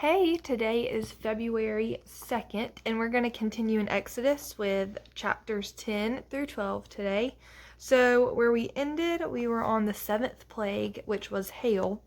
Hey, today is February 2nd, and we're going to continue in Exodus with chapters 10 through 12 today. So, where we ended, we were on the seventh plague, which was hail,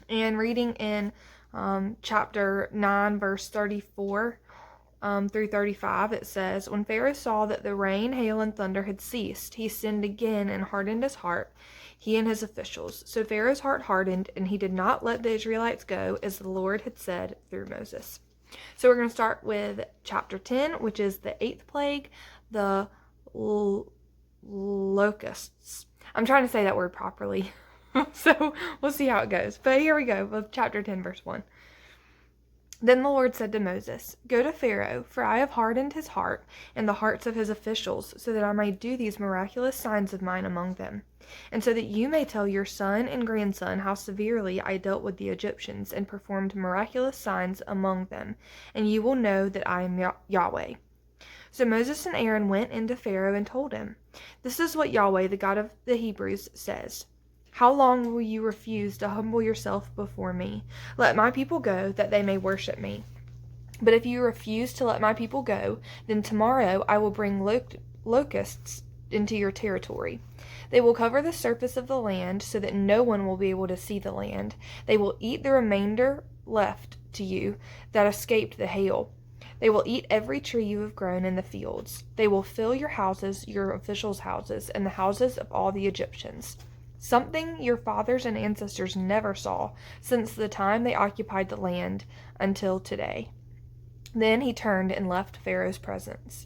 and reading in chapter 9, verse 34 through 35, it says, When Pharaoh saw that the rain, hail, and thunder had ceased, he sinned again and hardened his heart, he and his officials. So Pharaoh's heart hardened, and he did not let the Israelites go, as the Lord had said through Moses. So we're going to start with chapter 10, which is the eighth plague, the locusts. I'm trying to say that word properly, so we'll see how it goes. But here we go with chapter 10, verse 1. Then the Lord said to Moses, Go to Pharaoh, for I have hardened his heart and the hearts of his officials, so that I may do these miraculous signs of mine among them, and so that you may tell your son and grandson how severely I dealt with the Egyptians and performed miraculous signs among them, and you will know that I am Yahweh. So Moses and Aaron went into Pharaoh and told him, This is what Yahweh, the God of the Hebrews, says. How long will you refuse to humble yourself before me? Let my people go, that they may worship me. But if you refuse to let my people go, then tomorrow I will bring locusts into your territory. They will cover the surface of the land so that no one will be able to see the land. They will eat the remainder left to you that escaped the hail. They will eat every tree you have grown in the fields. They will fill your houses, your officials' houses, and the houses of all the Egyptians. Something your fathers and ancestors never saw since the time they occupied the land until today. Then he turned and left Pharaoh's presence.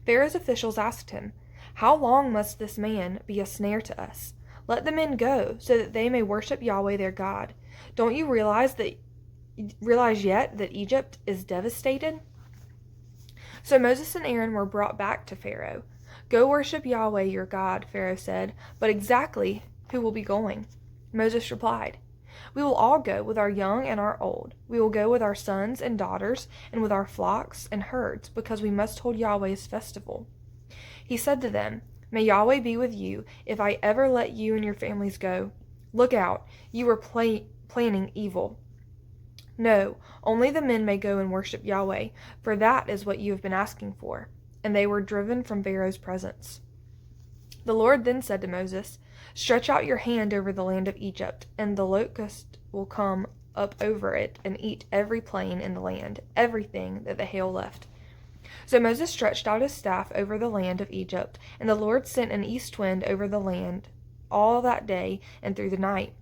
Pharaoh's officials asked him, How long must this man be a snare to us? Let the men go, so that they may worship Yahweh their God. Don't you realize yet that Egypt is devastated? So Moses and Aaron were brought back to Pharaoh. Go worship Yahweh your God, Pharaoh said, but exactly who will be going? Moses replied, We will all go, with our young and our old. We will go with our sons and daughters, and with our flocks and herds, because we must hold Yahweh's festival. He said to them, May Yahweh be with you, if I ever let you and your families go. Look out, you are planning evil. No, only the men may go and worship Yahweh, for that is what you have been asking for. And they were driven from Pharaoh's presence. The Lord then said to Moses, Stretch out your hand over the land of Egypt, and the locust will come up over it and eat every plain in the land, everything that the hail left. So Moses stretched out his staff over the land of Egypt, and the Lord sent an east wind over the land all that day and through the night.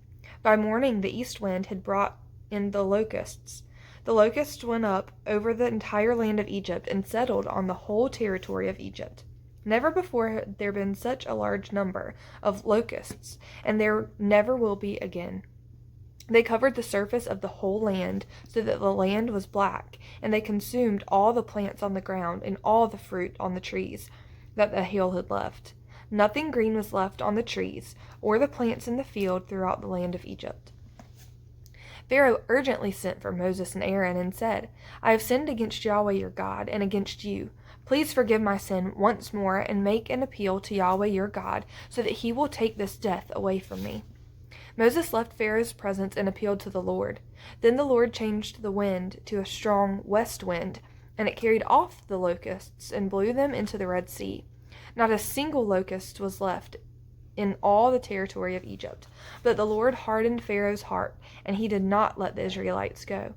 By morning the east wind had brought in the locusts. The locusts went up over the entire land of Egypt and settled on the whole territory of Egypt. Never before had there been such a large number of locusts, and there never will be again. They covered the surface of the whole land, so that the land was black, and they consumed all the plants on the ground and all the fruit on the trees that the hail had left. Nothing green was left on the trees or the plants in the field throughout the land of Egypt. Pharaoh urgently sent for Moses and Aaron and said, I have sinned against Yahweh your God and against you. Please forgive my sin once more and make an appeal to Yahweh your God so that he will take this death away from me. Moses left Pharaoh's presence and appealed to the Lord. Then the Lord changed the wind to a strong west wind, and it carried off the locusts and blew them into the Red Sea. Not a single locust was left in all the territory of Egypt. But the Lord hardened Pharaoh's heart, and he did not let the Israelites go.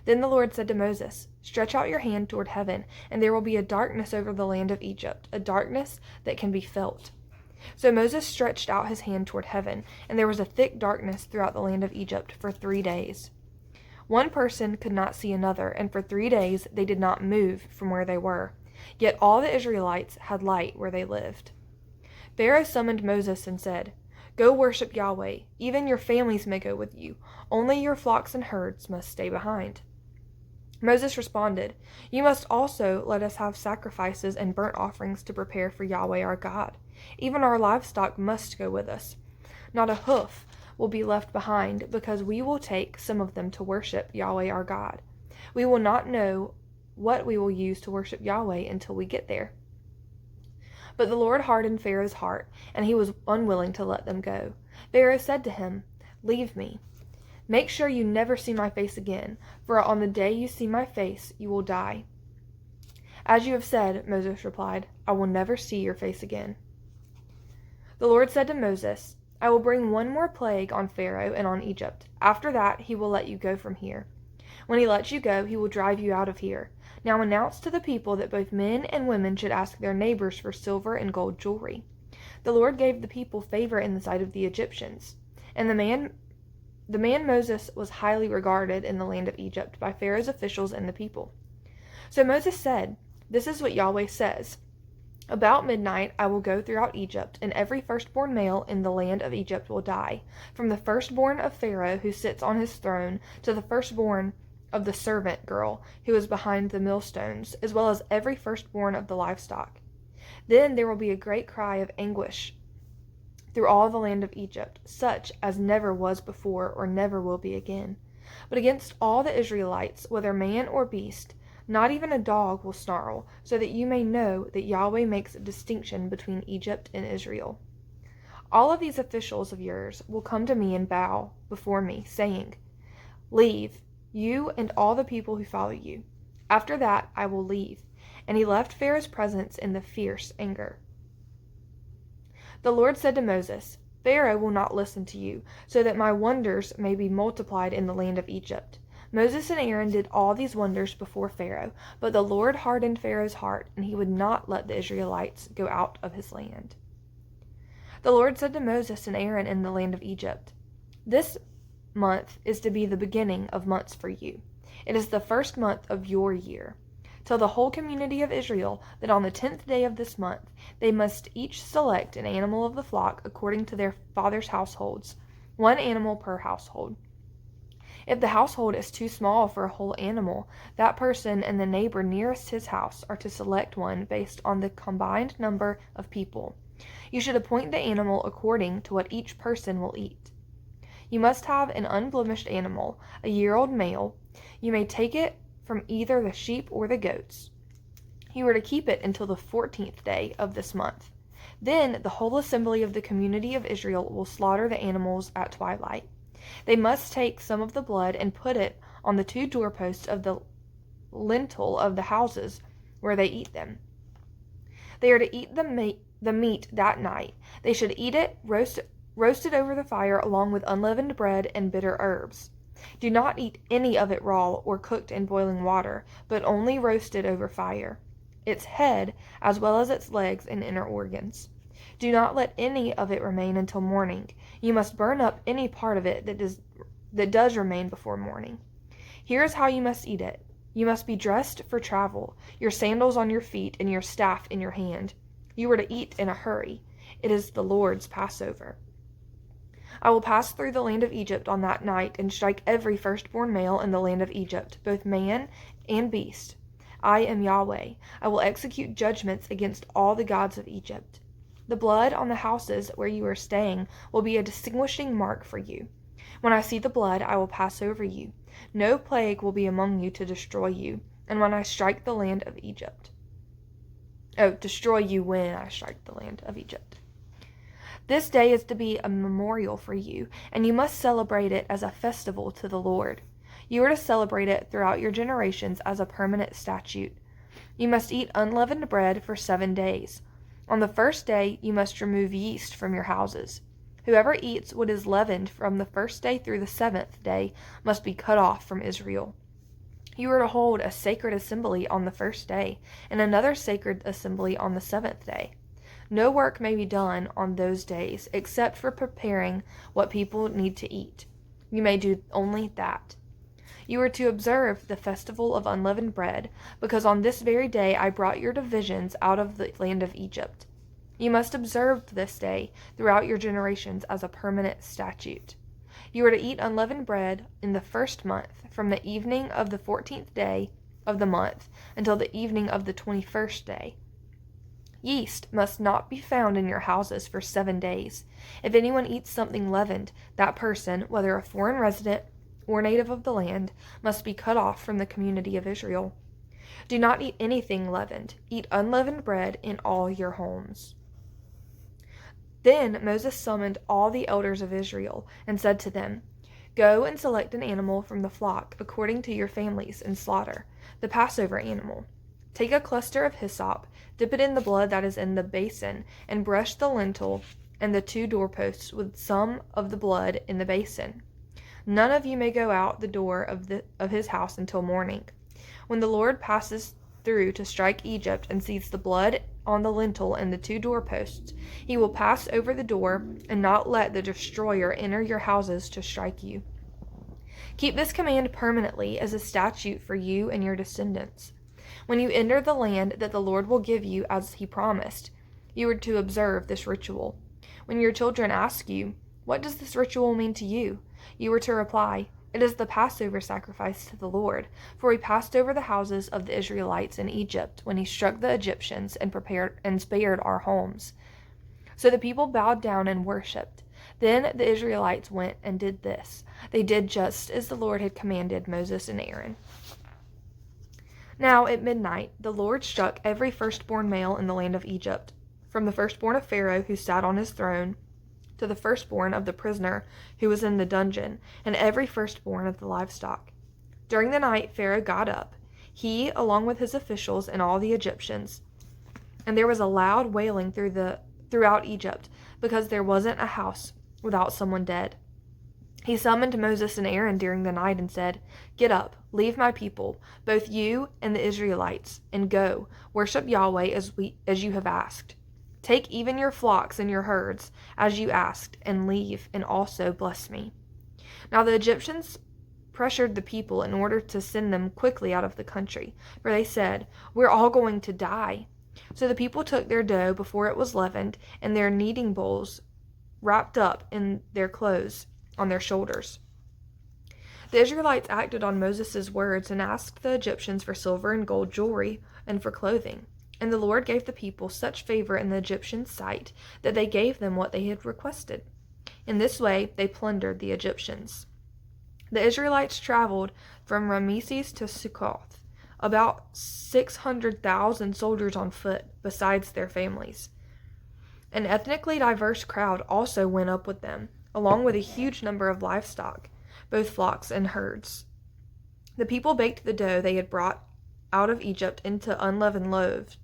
Then the Lord said to Moses, Stretch out your hand toward heaven, and there will be a darkness over the land of Egypt, a darkness that can be felt. So Moses stretched out his hand toward heaven, and there was a thick darkness throughout the land of Egypt for 3 days. One person could not see another, and for 3 days they did not move from where they were. Yet all the Israelites had light where they lived. Pharaoh summoned Moses and said, Go worship Yahweh. Even your families may go with you. Only your flocks and herds must stay behind. Moses responded, You must also let us have sacrifices and burnt offerings to prepare for Yahweh our God. Even our livestock must go with us. Not a hoof will be left behind, because we will take some of them to worship Yahweh our God. We will not know what we will use to worship Yahweh until we get there. But the Lord hardened Pharaoh's heart, and he was unwilling to let them go. Pharaoh said to him, Leave me. Make sure you never see my face again, for on the day you see my face, you will die." "As you have said," Moses replied, "I will never see your face again." The Lord said to Moses, "I will bring one more plague on Pharaoh and on Egypt. After that, he will let you go from here. When he lets you go, he will drive you out of here. Now announce to the people that both men and women should ask their neighbors for silver and gold jewelry." The Lord gave the people favor in the sight of the Egyptians, and the man Moses was highly regarded in the land of Egypt by Pharaoh's officials and the people. So Moses said, "This is what Yahweh says. About midnight I will go throughout Egypt, and every firstborn male in the land of Egypt will die, from the firstborn of Pharaoh who sits on his throne to the firstborn of the servant girl who is behind the millstones, as well as every firstborn of the livestock. Then there will be a great cry of anguish through all the land of Egypt, such as never was before or never will be again. But against all the Israelites, whether man or beast, not even a dog will snarl, so that you may know that Yahweh makes a distinction between Egypt and Israel. All of these officials of yours will come to me and bow before me, saying, 'Leave, you and all the people who follow you.' After that I will leave." And he left Pharaoh's presence in the fierce anger. The Lord said to Moses, "Pharaoh will not listen to you, so that my wonders may be multiplied in the land of Egypt." Moses and Aaron did all these wonders before Pharaoh, but the Lord hardened Pharaoh's heart, and he would not let the Israelites go out of his land. The Lord said to Moses and Aaron in the land of Egypt, "This month is to be the beginning of months for you. It is the first month of your year. Tell the whole community of Israel that on the 10th day of this month they must each select an animal of the flock according to their father's households, one animal per household. If the household is too small for a whole animal, that person and the neighbor nearest his house are to select one based on the combined number of people. You should appoint the animal according to what each person will eat. You must have an unblemished animal, a year-old male. You may take it from either the sheep or the goats. You are to keep it until the 14th day of this month. Then the whole assembly of the community of Israel will slaughter the animals at twilight. They must take some of the blood and put it on the 2 doorposts of the lintel of the houses where they eat them. They are to eat the meat that night. They should eat it roasted over the fire along with unleavened bread and bitter herbs. Do not eat any of it raw or cooked in boiling water, but only roasted over fire, its head as well as its legs and inner organs. Do not let any of it remain until morning. You must burn up any part of it that does remain before morning. Here is how you must eat it. You must be dressed for travel, your sandals on your feet and your staff in your hand. You are to eat in a hurry. It is the Lord's Passover. I will pass through the land of Egypt on that night and strike every firstborn male in the land of Egypt, both man and beast. I am Yahweh. I will execute judgments against all the gods of Egypt. The blood on the houses where you are staying will be a distinguishing mark for you. When I see the blood, I will pass over you. No plague will be among you to destroy you, and when I strike the land of Egypt. Destroy you when I strike the land of Egypt. This day is to be a memorial for you, and you must celebrate it as a festival to the Lord. You are to celebrate it throughout your generations as a permanent statute. You must eat unleavened bread for 7 days. On the first day, you must remove yeast from your houses. Whoever eats what is leavened from the first day through the 7th day must be cut off from Israel. You are to hold a sacred assembly on the first day, and another sacred assembly on the 7th day. No work may be done on those days except for preparing what people need to eat. You may do only that. You are to observe the festival of unleavened bread, because on this very day I brought your divisions out of the land of Egypt. You must observe this day throughout your generations as a permanent statute. You are to eat unleavened bread in the first month, from the evening of the 14th day of the month until the evening of the 21st day. Yeast must not be found in your houses for 7 days. If anyone eats something leavened, that person, whether a foreign resident or native of the land, must be cut off from the community of Israel. Do not eat anything leavened. Eat unleavened bread in all your homes. Then Moses summoned all the elders of Israel and said to them, Go and select an animal from the flock according to your families and slaughter the Passover animal. Take a cluster of hyssop, dip it in the blood that is in the basin, and brush the lintel and the 2 doorposts with some of the blood in the basin. None of you may go out the door of his house until morning. When the Lord passes through to strike Egypt and sees the blood on the lintel and the 2 doorposts, he will pass over the door and not let the destroyer enter your houses to strike you. Keep this command permanently as a statute for you and your descendants. When you enter the land that the Lord will give you as he promised, you are to observe this ritual. When your children ask you, "What does this ritual mean to you?" you are to reply, "It is the Passover sacrifice to the Lord, for he passed over the houses of the Israelites in Egypt when he struck the Egyptians and spared our homes." So the people bowed down and worshipped. Then the Israelites went and did this. They did just as the Lord had commanded Moses and Aaron. Now at midnight the Lord struck every firstborn male in the land of Egypt, from the firstborn of Pharaoh who sat on his throne to the firstborn of the prisoner who was in the dungeon, and every firstborn of the livestock. During the night Pharaoh got up, he along with his officials and all the Egyptians, and there was a loud wailing throughout Egypt, because there wasn't a house without someone dead. He summoned Moses and Aaron during the night and said, "Get up, leave my people, both you and the Israelites, and go, worship Yahweh as you have asked. Take even your flocks and your herds, as you asked, and leave, and also bless me." Now the Egyptians pressured the people in order to send them quickly out of the country, for they said, "We're all going to die." So the people took their dough before it was leavened, and their kneading bowls wrapped up in their clothes on their shoulders. The Israelites acted on Moses' words and asked the Egyptians for silver and gold jewelry and for clothing. And the Lord gave the people such favor in the Egyptians' sight that they gave them what they had requested. In this way they plundered the Egyptians. The Israelites traveled from Ramesses to Succoth, about 600,000 soldiers on foot, besides their families. An ethnically diverse crowd also went up with them, along with a huge number of livestock, both flocks and herds. The people baked the dough they had brought out of Egypt into unleavened loaves,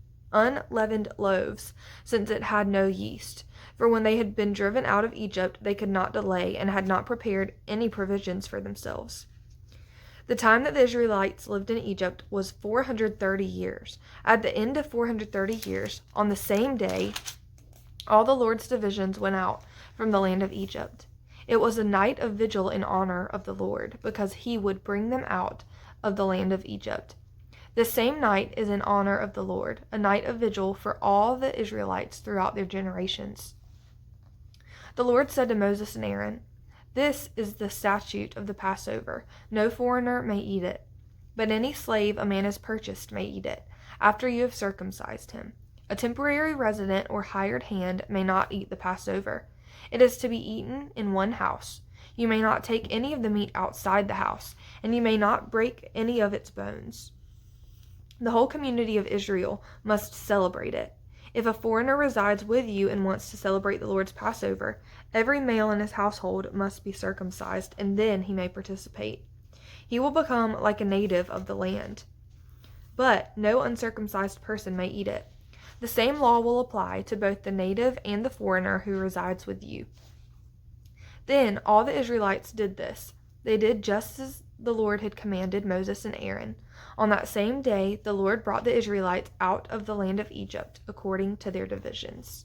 since it had no yeast. For when they had been driven out of Egypt, they could not delay and had not prepared any provisions for themselves. The time that the Israelites lived in Egypt was 430 years. At the end of 430 years, on the same day, all the Lord's divisions went out from the land of Egypt. It was a night of vigil in honor of the Lord, because he would bring them out of the land of Egypt. The same night is in honor of the Lord, a night of vigil for all the Israelites throughout their generations. The Lord said to Moses and Aaron, "This is the statute of the Passover. No foreigner may eat it, but any slave a man has purchased may eat it, after you have circumcised him. A temporary resident or hired hand may not eat the Passover. It is to be eaten in one house. You may not take any of the meat outside the house, and you may not break any of its bones. The whole community of Israel must celebrate it. If a foreigner resides with you and wants to celebrate the Lord's Passover, every male in his household must be circumcised, and then he may participate. He will become like a native of the land. But no uncircumcised person may eat it. The same law will apply to both the native and the foreigner who resides with you." Then all the Israelites did this. They did just as the Lord had commanded Moses and Aaron. On that same day, the Lord brought the Israelites out of the land of Egypt according to their divisions.